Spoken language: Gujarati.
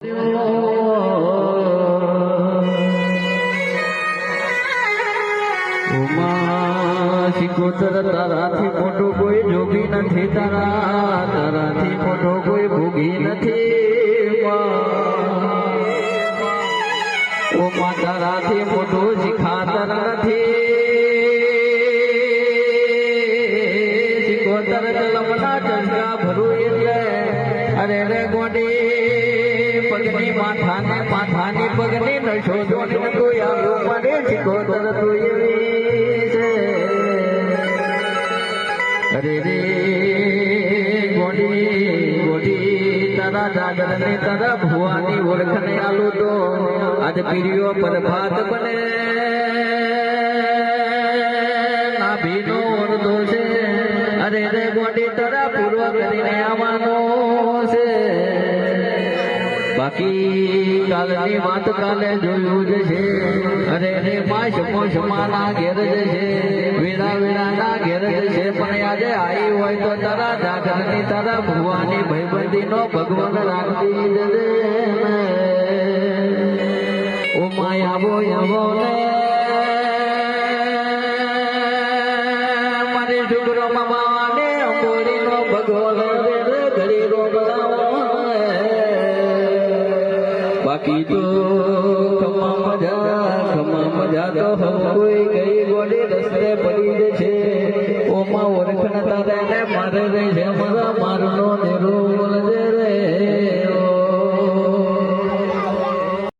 શિકોતર તારાથી મોટો કોઈ જોગી નથી, તારાથી મોટો કોઈ ભોગી નથી। ઓમાં તારાથી મોટો શિખાતર નથી। શિકોતર કલમના ચસકા ભરું એટલે અરે રે ગોડી પગની માથાની પગની નશો જોઈને તું આવ્યું મને શિકોતર તું એવી છે। અરે રે ગોડી તારા જાગર ને તારા ભુવાની ઓળખને આલું તો આજ પીડીઓ પર ભાત બને ના ભીનો ઓરદો છે। અરે રે ગોડી તારા પૂર્વ કરીને આવવાનો છે। બાકી કાલની વાત કાલે જોયું જ છે। અરે રે માશ મોશમાના ઘેર જ છે, વેળાના ઘેર જ છે, પણ આજે આવી હોય તો તારા જાગરની તારા ભુવાની ભાઈબંધીનો ભગવાન રાખતી જ ઓ માયા આવો ને મારી છોકરો મામાને અંબોરીનો ભગવાન ઘડી રો બનાવો। બાકી તો ખમા મજા તો હમ કોઈ ગઈ ગોડી રસ્તે પડી જશે। ઓમાં ઓળખ ન તારે મારે રહી છે મજા મારનો નેરો બોલજે।